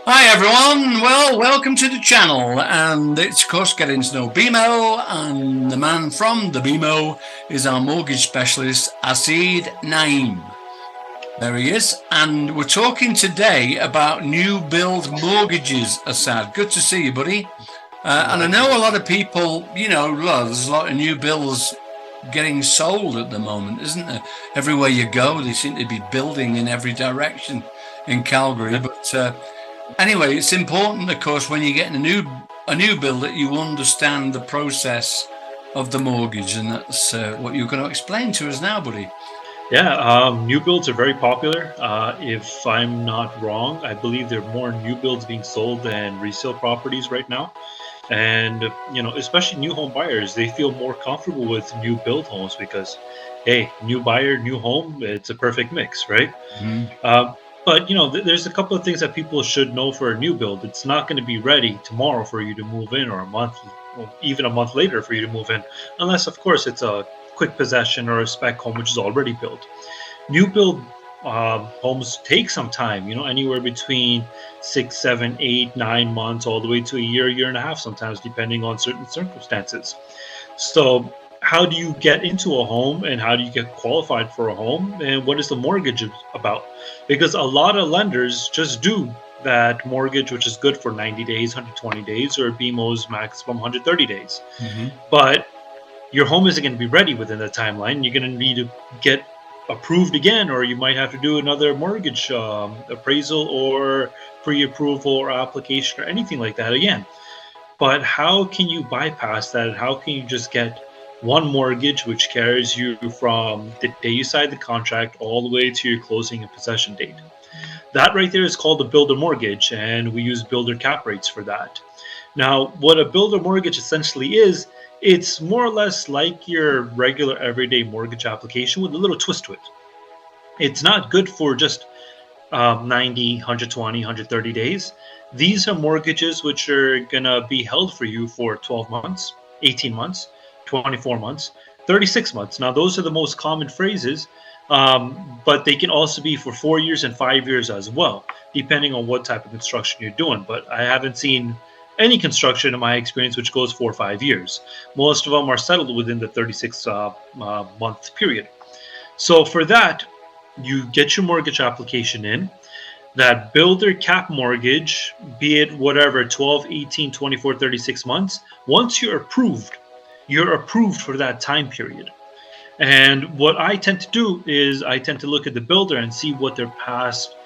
Hi everyone, well welcome to the channel, and it's of course getting to know BMO, and the man from the BMO is our mortgage specialist Asid Naim. There he is, and we're talking today about new build mortgages. Asad, good to see you, buddy. And I know a lot of people, there's a lot of new builds getting sold at the moment, isn't there? Everywhere you go, they seem to be building in every direction in Calgary, but anyway, it's important, of course, when you're getting a new bill that you understand the process of the mortgage, and that's what you're going to explain to us now, buddy. Yeah, new builds are very popular. If I'm not wrong, I believe there are more new builds being sold than resale properties right now. And, especially new home buyers, they feel more comfortable with new build homes because, hey, new buyer, new home, it's a perfect mix, right? Mm-hmm. But, there's a couple of things that people should know for a new build. It's not going to be ready tomorrow for you to move in or a month, or even a month later for you to move in, unless, of course, it's a quick possession or a spec home which is already built. New build homes take some time, anywhere between 6, 7, 8, 9 months, all the way to a year and a half, sometimes, depending on certain circumstances. So, how do you get into a home and how do you get qualified for a home? And what is the mortgage about? Because a lot of lenders just do that mortgage, which is good for 90 days, 120 days, or BMO's maximum 130 days. Mm-hmm. But your home isn't going to be ready within the timeline. You're going to need to get approved again, or you might have to do another mortgage appraisal or pre-approval or application or anything like that again. But how can you bypass that? How can you just get one mortgage which carries you from the day you sign the contract all the way to your closing and possession date? That right there is called a builder mortgage, and we use builder cap rates for that. Now, what a builder mortgage essentially is, it's more or less like your regular everyday mortgage application with a little twist to it. It's not good for just 90, 120, 130 days. These are mortgages which are going to be held for you for 12 months, 18 months, 24 months, 36 months. Now, those are the most common phrases, but they can also be for 4 years and 5 years as well, depending on what type of construction you're doing. But I haven't seen any construction in my experience which goes 4 or 5 years. Most of them are settled within the 36 month period. So for that, you get your mortgage application in. That builder cap mortgage, be it whatever, 12, 18, 24, 36 months, once you're approved for that time period. And what I tend to do is I tend to look at the builder and see what their past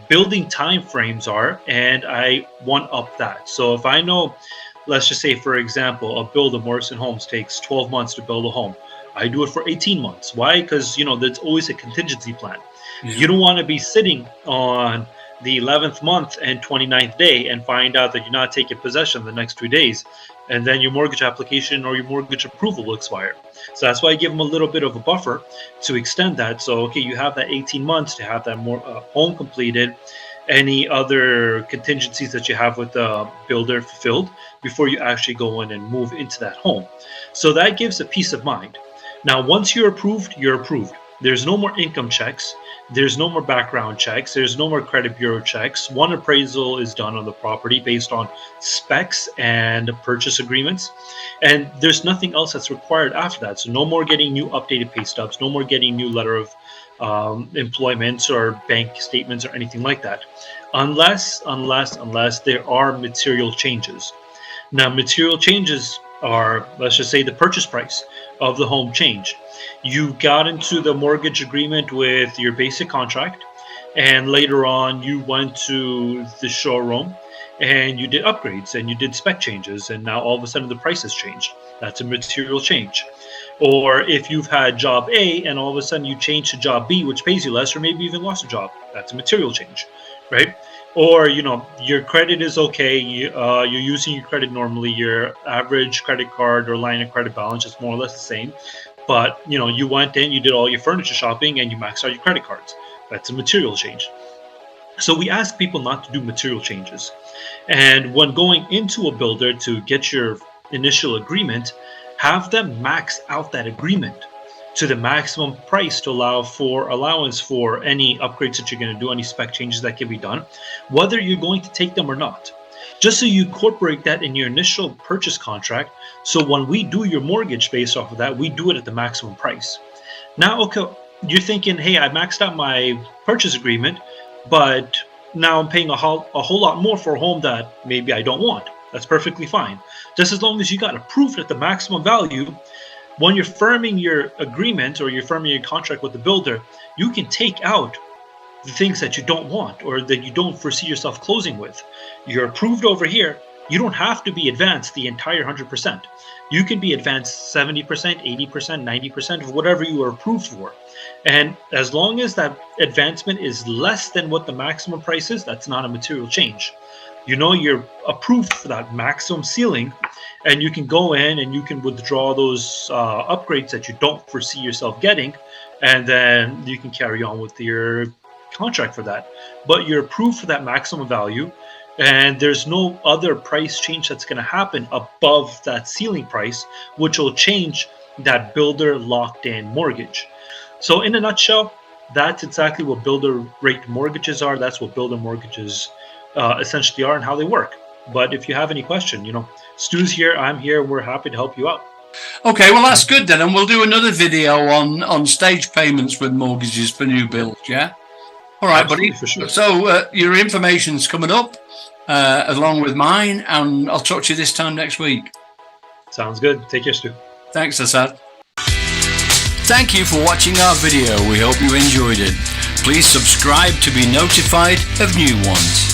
building time frames are, and I one up that. So if I know, let's just say, for example, a builder, Morrison Homes, takes 12 months to build a home, I do it for 18 months. Why? Because there's always a contingency plan. Yeah. You don't want to be sitting on the 11th month and 29th day and find out that you're not taking possession the next 2 days, and then your mortgage application or your mortgage approval will expire. So that's why I give them a little bit of a buffer to extend that. So, okay, you have that 18 months to have that home completed, any other contingencies that you have with the builder fulfilled before you actually go in and move into that home. So that gives a peace of mind. Now, once you're approved, you're approved. There's no more income checks. There's no more background checks. There's no more credit bureau checks. One appraisal is done on the property based on specs and purchase agreements. And there's nothing else that's required after that. So no more getting new updated pay stubs, no more getting new letter of employment or bank statements or anything like that. Unless there are material changes. Now, material changes are, let's just say, the purchase price of the home changed. You got into the mortgage agreement with your basic contract, and later on you went to the showroom and you did upgrades and you did spec changes, and now all of a sudden the price has changed. That's a material change. Or if you've had job A and all of a sudden you change to job B, which pays you less, or maybe even lost a job, that's a material change, right? Or your credit is okay, you're using your credit normally, your average credit card or line of credit balance is more or less the same, but you went in, you did all your furniture shopping, and you maxed out your credit cards. That's a material change. So we ask people not to do material changes. And when going into a builder to get your initial agreement, have them max out that agreement. to the maximum price to allow for allowance for any upgrades that you're going to do, any spec changes that can be done, whether you're going to take them or not. Just so you incorporate that in your initial purchase contract, so when we do your mortgage based off of that, we do it at the maximum price. Now, okay, you're thinking, hey, I maxed out my purchase agreement, but now I'm paying a whole lot more for a home that maybe I don't want. That's perfectly fine. Just as long as you got approved at the maximum value, when you're firming your agreement or you're firming your contract with the builder, you can take out the things that you don't want or that you don't foresee yourself closing with. You're approved over here. You don't have to be advanced the entire 100%. You can be advanced 70%, 80%, 90% of whatever you are approved for. And as long as that advancement is less than what the maximum price is, that's not a material change. You know you're approved for that maximum ceiling, and you can go in and you can withdraw those upgrades that you don't foresee yourself getting, and then you can carry on with your contract for that. But you're approved for that maximum value, and there's no other price change that's going to happen above that ceiling price, which will change that builder locked in mortgage. So in a nutshell, that's exactly what builder rate mortgages are. That's what builder mortgages essentially are and how they work. But if you have any question, Stu's here, I'm here, we're happy to help you out. Okay, well, that's good then. And we'll do another video on stage payments with mortgages for new builds, yeah? All right, Absolutely, buddy. for sure. So your information's coming up along with mine, and I'll talk to you this time next week. Sounds good. Take care, Stu. Thanks, Asad. Thank you for watching our video. We hope you enjoyed it. Please subscribe to be notified of new ones.